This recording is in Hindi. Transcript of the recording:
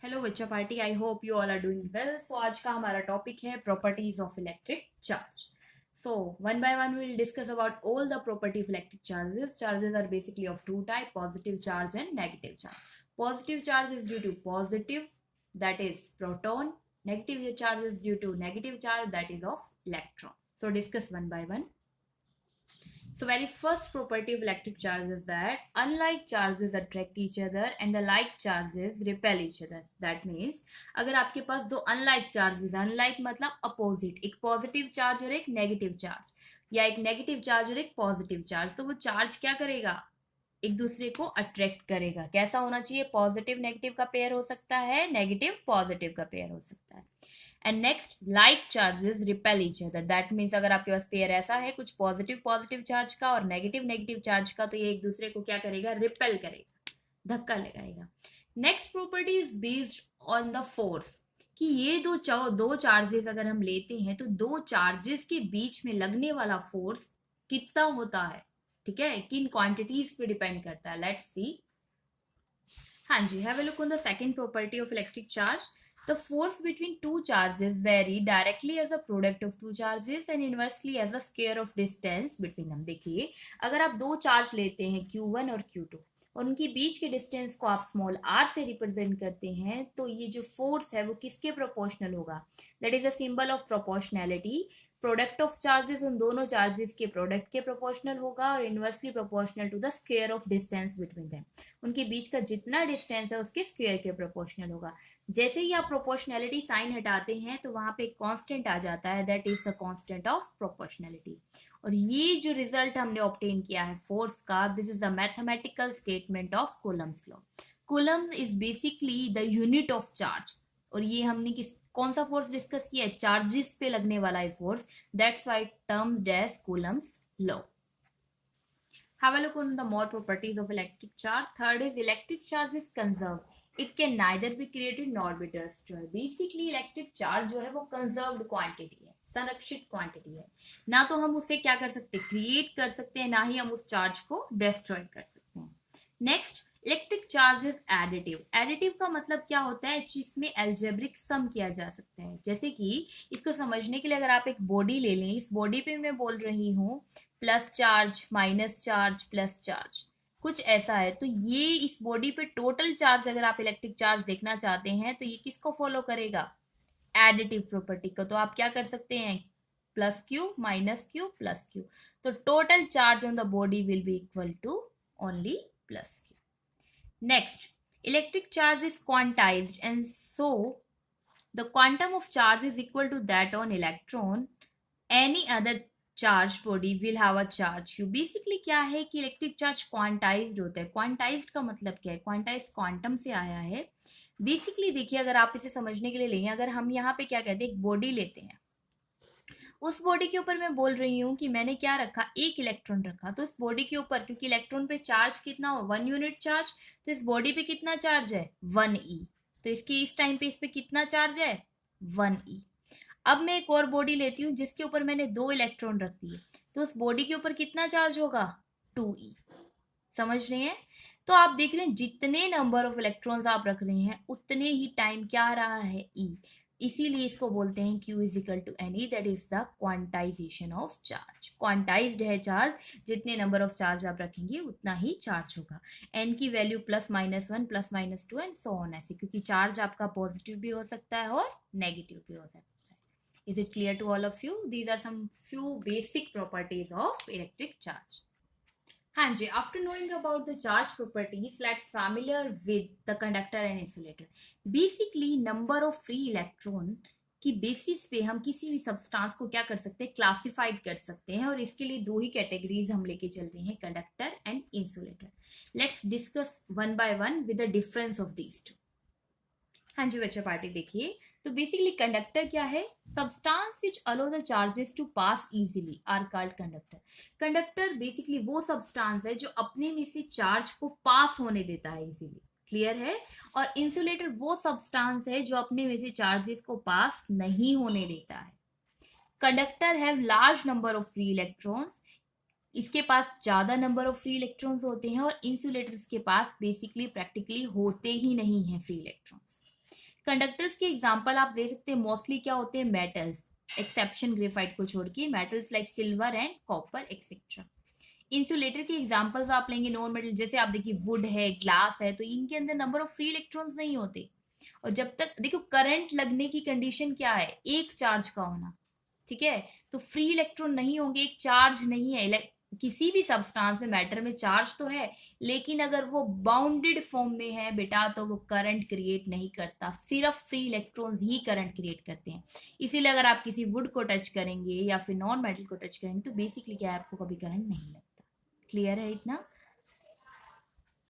हेलो बच्चा party, I hope you all are doing well. So आज का हमारा टॉपिक है properties of electric charge. So one by one will discuss about all the property of electric charges. Charges are basically of two type: positive charge and negative charge. Positive charge is due to positive, that is proton. Negative charge is due to negative charge, that is of electron. So discuss one by one. So very first property of electric charge is that unlike charges attract each other and the like charges repel each other. That means अगर आपके पास दो unlike charges, unlike मतलब opposite, एक positive charge और एक negative charge, या एक negative charge और एक positive charge, तो वो charge क्या करेगा? एक दूसरे को अट्रैक्ट करेगा. कैसा होना चाहिए? पॉजिटिव नेगेटिव का पेयर हो सकता है, नेगेटिव पॉजिटिव का पेयर हो सकता है. And next, like charges repel each other. That means अगर आपके पास पेयर ऐसा है कुछ पॉजिटिव पॉजिटिव चार्ज का और नेगेटिव नेगेटिव चार्ज का, तो ये एक दूसरे को क्या करेगा? रिपेल करेगा, धक्का लगाएगा. Next property is based on the force, कि ये दो चार्जेस अगर हम लेते हैं तो दो चार्जेस के बीच में लगने वाला फोर्स कितना होता है. ठीक है, किन क्वांटिटीज पे डिपेंड करता है. Let's see. हाँ जी, have a look on the second property of electric charge. The force between two charges vary directly as a product of two charges and inversely as the square of distance between them. देखिए, अगर आप दो चार्ज लेते हैं Q1 और Q2 और उनके बीच के डिस्टेंस को आप स्मॉल r से रिप्रेजेंट करते हैं, तो ये जो फोर्स है वो किसके प्रोपोर्शनल होगा? That is a symbol of proportionality. Product of charges उन दोनों चार्जेस के प्रोडक्ट के प्रोपोर्शनल होगा और inversely proportional to the square of distance between them. उनके बीच का जितना डिस्टेंस है उसके स्क्वायर के प्रोपोर्शनल होगा. जैसे ही आप प्रोपोर्शनैलिटी साइन हटाते हैं तो वहां पे एक कांस्टेंट आ जाता है, that is the constant of proportionality. और ये जो रिजल्ट हमने ऑब्टेन किया है फोर्स का, this is the mathematical statement of Coulomb's law. Coulomb is basically the unit of charge. और ये हमने कौन सा फोर्स डिस्कस किया है? चार्जेस पे लगने वाला है force. That's why termed as Coulomb's law. Have a look on the more properties of electric charge. Third is electric charge is conserved. It can neither be created nor be destroyed. Basically electric charge जो है वो conserved quantity है, संरक्षित क्वांटिटी है. ना तो हम उसे क्या कर सकते, क्रिएट कर सकते हैं, ना ही हम उस चार्ज को डिस्ट्रॉय कर सकते हैं. Next, electric charge is additive. Additive का मतलब क्या होता है? जिसमें एल्जेब्रिक सम किया जा सकता है. जैसे कि इसको समझने के लिए अगर आप एक बॉडी ले लें, इस बॉडी पे मैं बोल रही हूँ plus charge minus charge plus charge, कुछ ऐसा है. तो ये इस बॉडी पे टोटल चार्ज, अगर आप इलेक्ट्रिक चार्ज देखना चाहते हैं तो ये किसको फॉलो करेगा? एडिटिव प्रॉपर्टी को. तो आप क्या कर सकते हैं? Plus q minus q plus q. तो total charge on the body will be equal to only plus q. Next, electric charge is quantized and so the quantum of charge is equal to that on electron. Any other charged body will have a charge q. Basically क्या है कि इलेक्ट्रिक चार्ज क्वांटाइज्ड होता है. क्वांटाइज्ड का मतलब क्या है? क्वांटाइज्ड क्वांटम से आया है. बेसिकली देखिए, अगर आप इसे समझने के लिए लें, अगर हम यहाँ पे क्या कहते हैं, एक बॉडी लेते हैं, उस बॉडी के ऊपर मैं बोल रही हूँ कि मैंने क्या रखा, एक इलेक्ट्रॉन रखा. तो इस बॉडी के ऊपर, क्योंकि इलेक्ट्रॉन पे चार्ज कितना हो, 1 यूनिट चार्ज, तो इस बॉडी पे कितना चार्ज है? 1e. तो इसके इस टाइम पे इस पे कितना चार्ज है? 1e. अब मैं एक और बॉडी लेती हूँ जिसके ऊपर मैंने 2 इलेक्ट्रॉन रख दिए, तो उस बॉडी के ऊपर कितना चार्ज होगा? 2e. समझ रहे हैं? तो आप देख रहे हैं जितने नंबर ऑफ इलेक्ट्रॉन्स आप रख रहे हैं उतने ही टाइम क्या आ रहा है? e. इसीलिए इसको बोलते हैं Q is equal to NE. That is the quantization of charge. Quantized है चार्ज, जितने नंबर ऑफ चार्ज आप रखेंगे उतना ही चार्ज होगा. N की वैल्यू plus minus 1 plus minus 2 and so on, ऐसे, क्योंकि चार्ज आपका पॉजिटिव भी हो सकता है और नेगेटिव भी हो सकता है. Is it clear to all of you? These are some few basic properties of electric charge. हाँ जी, after knowing about the charge properties, let's familiar with the conductor and insulator. Basically number of free electron की बेसिस पे हम किसी भी सब्सटेंस को क्या कर सकते हैं? क्लासिफाइड कर सकते हैं. और इसके लिए दो ही कैटेगरीज हम लेके चल रहे हैं, conductor and insulator. Let's discuss one by one with the difference of these two. हाँ जी बच्चे पार्टी, देखिए, तो बेसिकली कंडक्टर क्या है? Substance which allow the charges to pass easily are called conductor. Conductor basically वो सब्सटेंस है जो अपने में से चार्ज को पास होने देता है इजीली. क्लियर है? और इंसुलेटर वो सब्सटेंस है जो अपने में से चार्जेस को पास नहीं होने देता है. Conductor have large number of free electrons. इसके पास ज्यादा नंबर ऑफ फ्री इलेक्ट्रॉन्स होते हैं और इंसुलेटर्स के पास बेसिकली प्रैक्टिकली होते ही नहीं है फ्री इलेक्ट्रॉन्स. कंडक्टर्स के एग्जांपल आप दे सकते हैं, मोस्टली क्या होते हैं, मेटल्स, एक्सेप्शन ग्रेफाइट को छोड़ के, metals like silver and copper etcetera. Insulator के एग्जांपल्स आप लेंगे नॉन मेटल, जैसे आप देखिए वुड है, ग्लास है, तो इनके अंदर नंबर ऑफ फ्री इलेक्ट्रॉन्स नहीं होते। और जब तक देखो करंट लगने की कंडीशन क्या है, एक चार्ज का होना, ठीक है, तो फ्री इलेक्ट्रॉन नहीं होंगे, एक चार्ज नहीं है। किसी भी सब्सटेंस में, मैटर में चार्ज तो है, लेकिन अगर वो बाउंडेड फॉर्म में है बेटा, तो वो करंट क्रिएट नहीं करता, सिर्फ फ्री इलेक्ट्रॉन्स ही करंट क्रिएट करते हैं। इसीलिए अगर आप किसी वुड को टच करेंगे या फिर नॉन मेटल को टच करेंगे, तो बेसिकली क्या है, आपको कभी करंट नहीं लगता। क्लियर है इतना?